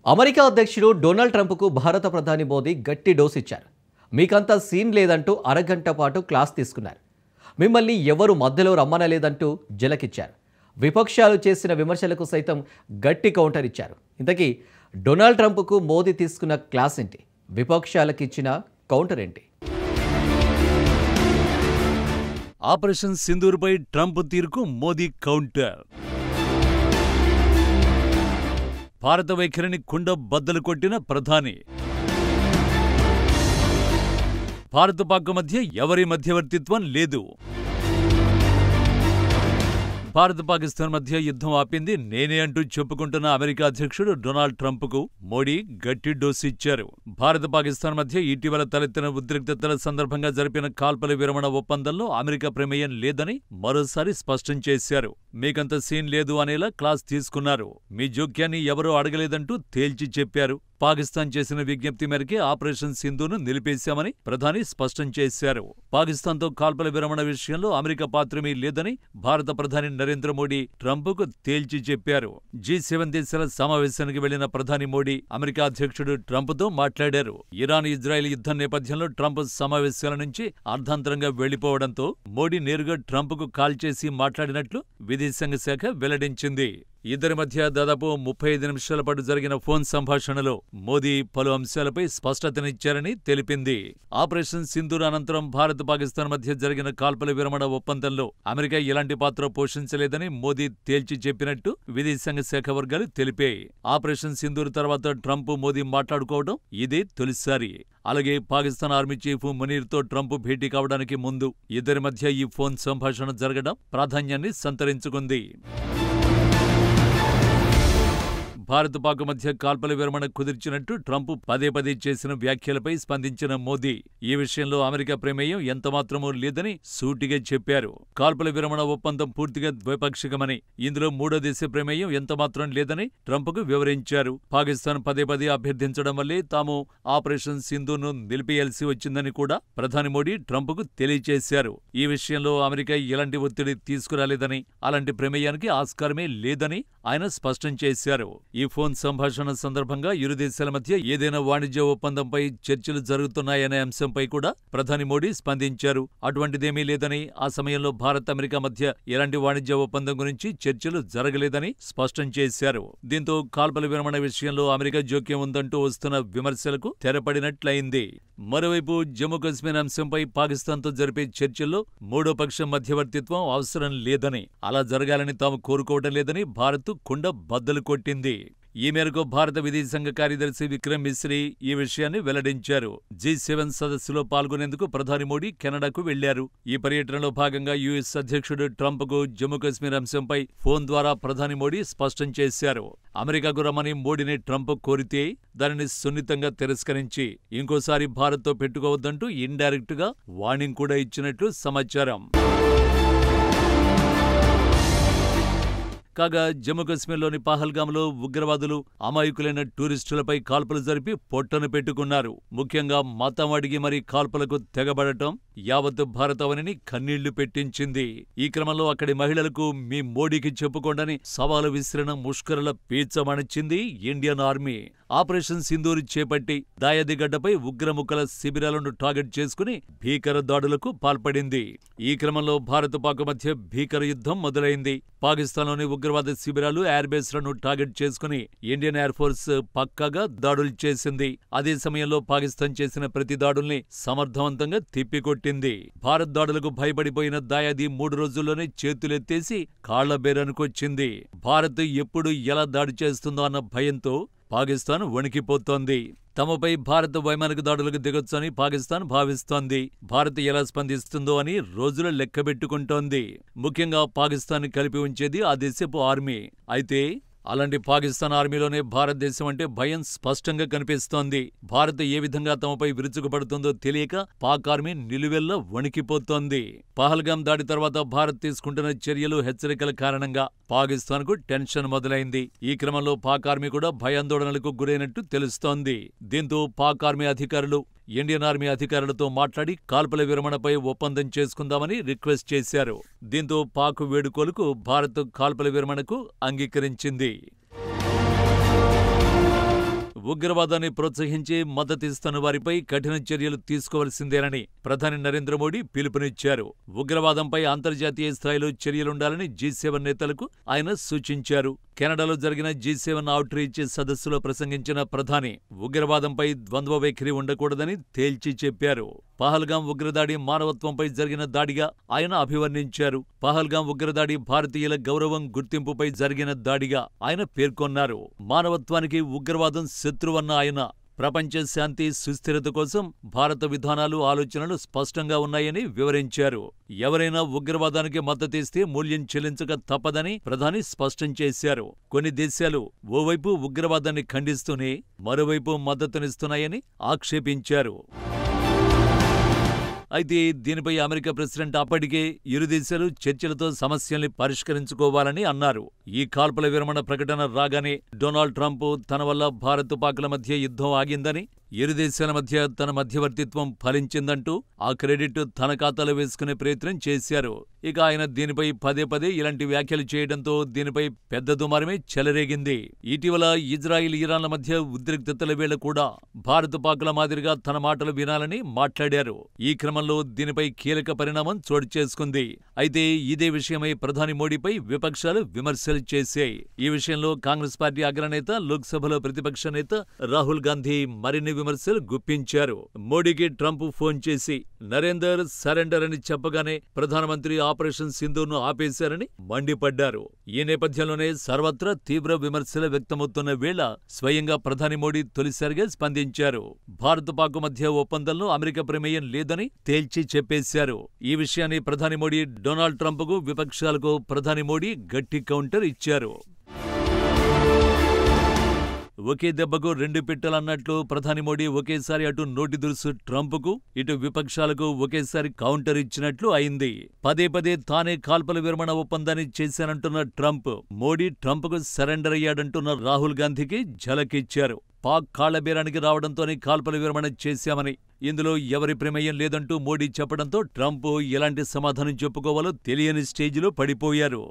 America అధ్యక్షుడు Donald ట్రంప్కు భారత ప్రధాని మోదీ గట్టి డోస్ ఇచ్చారు. మీకంతా సీన్ లేదంటూ అరగంట పాటు క్లాస్ తీసుకున్నారు. మిమ్మల్ని ఎవరు మధ్యలో రమ్మనలేదంటూ జలకిచ్చారు. విపక్షాలు చేసిన విమర్శలకు సైతం గట్టి కౌంటర్ ఇచ్చారు. ఇంతకీ డొనాల్డ్ ట్రంప్కు మోదీ తీసుకున్న క్లాస్ ఏంటి? విపక్షాలకు ఇచ్చిన కౌంటర్ ఏంటి? ఆపరేషన్ సింధూర్పై ట్రంప్ తీరుకు మోదీ కౌంటర్. భారత వైఖరిని కుండ బద్దలు కొట్టిన ప్రధాని. భారత-పాక్ మధ్య ఎవరి మధ్యవర్తిత్వం లేదు. భారత-పాకిస్తాన్ మధ్య యుద్ధం ఆపింది నేనే అంటూ చెప్పుకుంటున్న అమెరికా అధ్యక్షుడు డొనాల్డ్ ట్రంప్కు మోడీ గట్టి డోసు ఇచ్చారు. భారత-పాకిస్తాన్ మధ్య ఇటీవల తలెత్తిన ఉద్రిక్తతల సందర్భంగా జరిపిన కాల్పుల విరమణ ఒప్పందంలో అమెరికా ప్రమేయం లేదని మరోసారి స్పష్టం చేశారు. మీకంత సీన్ లేదు అనేలా క్లాస్ తీసుకున్నారు. మీ జోక్యాన్ని ఎవరూ అడగలేదంటూ తేల్చి చెప్పారు. పాకిస్తాన్ చేసిన విజ్ఞప్తి మేరకే ఆపరేషన్ సింధూను నిలిపేశామని ప్రధాని స్పష్టం చేశారు. పాకిస్తాన్తో కాల్పుల విరమణ విషయంలో అమెరికా పాత్రమీ లేదని భారత ప్రధాని నరేంద్ర మోడీ ట్రంప్కు తేల్చి చెప్పారు. G7 దేశాల సమావేశానికి వెళ్లిన ప్రధాని మోడీ అమెరికా అధ్యక్షుడు ట్రంప్తో మాట్లాడారు. ఇరాన్-ఇజ్రాయెల్ యుద్ధం నేపథ్యంలో ట్రంప్ సమావేశాల నుంచి అర్ధాంతరంగా వెళ్లిపోవడంతో మోడీ నేరుగా ట్రంప్కు కాల్ చేసి మాట్లాడినట్లు విదేశాంగ శాఖ వెల్లడించింది. ఇద్దరి మధ్య దాదాపు 35 నిమిషాల పాటు జరిగిన ఫోన్ సంభాషణలో మోదీ పలు అంశాలపై స్పష్టతనిచ్చారని తెలిపింది. ఆపరేషన్ సింధూర్ అనంతరం భారత్-పాకిస్తాన్ మధ్య జరిగిన కాల్పుల విరమణ ఒప్పందంలో అమెరికా ఎలాంటి పాత్ర పోషించలేదని మోదీ తేల్చి చెప్పినట్టు విదేశాంగ శాఖ వర్గాలు తెలిపాయి. ఆపరేషన్ సింధూర్ తర్వాత ట్రంప్ మోదీ మాట్లాడుకోవడం ఇదే తొలిసారి. అలాగే పాకిస్తాన్ ఆర్మీ చీఫ్ మునీర్తో ట్రంప్ భేటీ కావడానికి ముందు ఇద్దరి మధ్య ఈ ఫోన్ సంభాషణ జరగడం ప్రాధాన్యాన్ని సంతరించుకుంది. భారత్-పాక్ మధ్య కాల్పుల విరమణ కుదిర్చినట్టు ట్రంప్ పదే పదే చేసిన వ్యాఖ్యలపై స్పందించిన మోదీ ఈ విషయంలో అమెరికా ప్రమేయం ఎంతమాత్రమూ లేదని సూటిగా చెప్పారు. కాల్పుల విరమణ ఒప్పందం పూర్తిగా ద్వైపాక్షికమని, ఇందులో మూడో దేశ ప్రమేయం ఎంతమాత్రం లేదని ట్రంప్కు వివరించారు. పాకిస్తాన్ పదే పదే అభ్యర్థించడం వల్లే తాము ఆపరేషన్ సింధూను నిలిపేయాల్సి వచ్చిందని కూడా ప్రధాని మోడీ ట్రంప్కు తెలియజేశారు. ఈ విషయంలో అమెరికా ఎలాంటి ఒత్తిడి తీసుకురాలేదని, అలాంటి ప్రమేయానికి ఆస్కారమే లేదని ఆయన స్పష్టం చేశారు. ఈ ఫోన్ సంభాషణ సందర్భంగా ఇరు దేశాల మధ్య ఏదైనా వాణిజ్య ఒప్పందంపై చర్చలు జరుగుతున్నాయనే అంశంపై కూడా ప్రధాని మోడీ స్పందించారు. అటువంటిదేమీ లేదని, ఆ సమయంలో భారత్ అమెరికా మధ్య ఎలాంటి వాణిజ్య ఒప్పందం గురించి చర్చలు జరగలేదని స్పష్టం చేశారు. దీంతో కాల్పుల విరమణ విషయంలో అమెరికా జోక్యం ఉందంటూ వస్తున్న విమర్శలకు తెరపడినట్లయింది. మరోవైపు జమ్మూ కశ్మీర్ అంశంపై పాకిస్తాన్తో జరిపే చర్చల్లో మూడో పక్షం మధ్యవర్తిత్వం అవసరం లేదని, అలా జరగాలని తాము కోరుకోవడం లేదని భారత్ కుండ బద్దలు కొట్టింది. ఈ మేరకు భారత విదేశాంగ కార్యదర్శి విక్రమ్ మిశ్రీ ఈ విషయాన్ని వెల్లడించారు. G7 సదస్సులో పాల్గొనేందుకు ప్రధాని మోడీ కెనడాకు వెళ్లారు. ఈ పర్యటనలో భాగంగా US అధ్యక్షుడు ట్రంప్కు జమ్మూ కశ్మీర్ అంశంపై ఫోన్ ద్వారా ప్రధాని మోడీ స్పష్టం చేశారు. అమెరికాకు రమ్మని మోడీని ట్రంప్ కోరితే దానిని సున్నితంగా తిరస్కరించి ఇంకోసారి భారత్తో పెట్టుకోవద్దంటూ ఇండైరెక్ట్ గా వార్నింగ్ కూడా ఇచ్చినట్లు సమాచారం. కాగా జమ్మూ కశ్మీర్లోని పహల్గామ్లో ఉగ్రవాదులు అమాయకులైన టూరిస్టులపై కాల్పులు జరిపి పొట్టను పెట్టుకున్నారు. ముఖ్యంగా మతం అడిగి మరీ కాల్పులకు తెగబడటం యావత్ భారతావనిని కన్నీళ్లు పెట్టించింది. ఈ క్రమంలో అక్కడి మహిళలకు మీ మోడీకి చెప్పుకోండని సవాలు విసిరిన ముష్కరుల పీచమణించింది ఇండియన్ ఆర్మీ. ఆపరేషన్ సింధూర్ చేపట్టి దాయాదిగడ్డపై ఉగ్రముఖల శిబిరాలను టార్గెట్ చేసుకుని భీకర దాడులకు పాల్పడింది. ఈ క్రమంలో భారత్-పాక్ మధ్య భీకర యుద్ధం మొదలైంది. పాకిస్తాన్లోని ఉగ్రవాద శిబిరాలు, ఎయిర్బేస్లను టార్గెట్ చేసుకుని ఇండియన్ ఎయిర్ ఫోర్స్ పక్కాగా దాడులు చేసింది. అదే సమయంలో పాకిస్తాన్ చేసిన ప్రతి దాడుల్ని సమర్థవంతంగా తిప్పికొట్టింది. భారత్ దాడులకు భయపడిపోయిన దాయాది 3 రోజుల్లోనే చేతులెత్తేసి కాళ్ల బేరానికొచ్చింది. భారత్ ఎప్పుడు ఎలా దాడి చేస్తుందో అన్న భయంతో పాకిస్తాన్ వణికిపోతోంది. తమపై భారత్ వైమానిక దాడులకు దిగొచ్చని పాకిస్తాన్ భావిస్తోంది. భారత్ ఎలా స్పందిస్తుందో అని రోజులు లెక్కబెట్టుకుంటోంది. ముఖ్యంగా పాకిస్తాన్ కలిపి ఉంచేది ఆ దేశపు ఆర్మీ. అయితే అలాంటి పాకిస్తాన్ ఆర్మీలోనే భారతదేశం అంటే భయం స్పష్టంగా కనిపిస్తోంది. భారత్ ఏ విధంగా తమపై విరుచుకుపడుతుందో తెలియక పాక్ ఆర్మీ నిలువెల్లా వణికిపోతోంది. పహల్గామ్ దాడి తర్వాత భారత్ తీసుకుంటున్న చర్యలు, హెచ్చరికల కారణంగా పాకిస్తాన్కు టెన్షన్ మొదలైంది. ఈ క్రమంలో పాక్ ఆర్మీ కూడా భయాందోళనలకు గురైనట్టు తెలుస్తోంది. దీంతో పాక్ ఆర్మీ అధికారులు ఇండియన్ ఆర్మీ అధికారులతో మాట్లాడి కాల్పుల విరమణపై ఒప్పందం చేసుకుందామని రిక్వెస్ట్ చేశారు. దీంతో పాక్ వేడుకోలుకు భారత్ కాల్పుల విరమణకు అంగీకరించింది. ఉగ్రవాదాన్ని ప్రోత్సహించి మద్దతిస్తున్న వారిపై కఠిన చర్యలు తీసుకోవాల్సిందేనని ప్రధాని నరేంద్ర మోడీ పిలుపునిచ్చారు. ఉగ్రవాదంపై అంతర్జాతీయ స్థాయిలో చర్యలుండాలని G7 నేతలకు ఆయన సూచించారు. కెనడాలో జరిగిన G7 అవుట్ రీచ్ సదస్సులో ప్రసంగించిన ప్రధాని ఉగ్రవాదంపై ద్వంద్వ వైఖరి ఉండకూడదని తేల్చి చెప్పారు. పహల్గాం ఉగ్రదాడి మానవత్వంపై జరిగిన దాడిగా ఆయన అభివర్ణించారు. పహల్గాం ఉగ్రదాడి భారతీయుల గౌరవం, గుర్తింపుపై జరిగిన దాడిగా ఆయన పేర్కొన్నారు. మానవత్వానికి ఉగ్రవాదం శత్రువన్న ఆయన ప్రపంచ శాంతి, సుస్థిరత కోసం భారత విధానాలు, ఆలోచనలు స్పష్టంగా ఉన్నాయని వివరించారు. ఎవరైనా ఉగ్రవాదానికి మద్దతిస్తే మూల్యం చెల్లించక తప్పదని ప్రధాని స్పష్టం చేశారు. కొన్ని దేశాలు ఓవైపు ఉగ్రవాదాన్ని ఖండిస్తూనే మరోవైపు మద్దతునిస్తున్నాయని ఆక్షేపించారు. అయితే దీనిపై అమెరికా ప్రెసిడెంట్ అప్పటికే ఇరు దేశాలు చర్చలతో సమస్యల్ని పరిష్కరించుకోవాలని అన్నారు. ఈ కాల్పుల విరమణ ప్రకటన రాగానే డొనాల్డ్ ట్రంప్ తన వల్ల భారత్ పాక్ల మధ్య యుద్ధం ఆగిందని, ఇరు దేశాల మధ్య తన మధ్యవర్తిత్వం ఫలించిందంటూ ఆ క్రెడిట్ తన ఖాతాలో వేసుకునే ప్రయత్నం చేశారు. ఇక ఆయన దీనిపై పదే పదే ఇలాంటి వ్యాఖ్యలు చేయడంతో దీనిపై పెద్ద దుమారమే చెలరేగింది. ఇటీవల ఇజ్రాయిల్, ఇరాన్ల మధ్య ఉద్రిక్తతల వేళ కూడా భారత్ పాక్ల మాదిరిగా తన మాటలు వినాలని మాట్లాడారు. ఈ క్రమంలో దీనిపై కీలక పరిణామం చోటు చేసుకుంది. అయితే ఇదే విషయమై ప్రధాని మోడీపై విపక్షాలు విమర్శలు చేశాయి. ఈ విషయంలో కాంగ్రెస్ పార్టీ అగ్రనేత, లోక్సభలో ప్రతిపక్ష నేత రాహుల్ గాంధీ మరిన్ని విమర్శలు గుప్పించారు. మోడీకి ట్రంప్ ఫోన్ చేసి నరేందర్ సరెండర్ అని చెప్పగానే ప్రధానమంత్రి ఆపరేషన్ సింధూర్ను ఆపేశారని మండిపడ్డారు. ఈ నేపథ్యంలోనే సర్వత్రా తీవ్ర విమర్శలు వ్యక్తమవుతున్న వేళ స్వయంగా ప్రధాని మోడీ తొలిసారిగా స్పందించారు. భారత్ పాక్ మధ్య ఒప్పందంలో అమెరికా ప్రమేయం లేదని తేల్చి చెప్పేశారు. ఈ విషయాన్ని ప్రధాని మోడీ డొనాల్డ్ ట్రంప్కు, విపక్షాలకు ప్రధాని మోడీ గట్టి కౌంటర్ ఇచ్చారు. ఒకే దెబ్బకు రెండు పిట్టలన్నట్లు ప్రధాని మోడీ ఒకేసారి అటు నోటి దురుసు ట్రంప్కు, ఇటు విపక్షాలకు ఒకేసారి కౌంటర్ ఇచ్చినట్లు అయింది. పదే పదే తానే కాల్పుల విరమణ ఒప్పందాన్ని చేశానంటున్న ట్రంప్, మోడీ ట్రంప్కు సరెండర్ అయ్యాడంటున్న రాహుల్ గాంధీకి ఝలకిచ్చారు. పాక్ కాళ్లబేరానికి రావడంతోనే కాల్పుల విరమణ చేశామని, ఇందులో ఎవరి ప్రమేయం లేదంటూ మోడీ చెప్పడంతో ట్రంప్ ఎలాంటి సమాధానం చెప్పుకోవాలో తెలియని స్టేజిలో పడిపోయారు.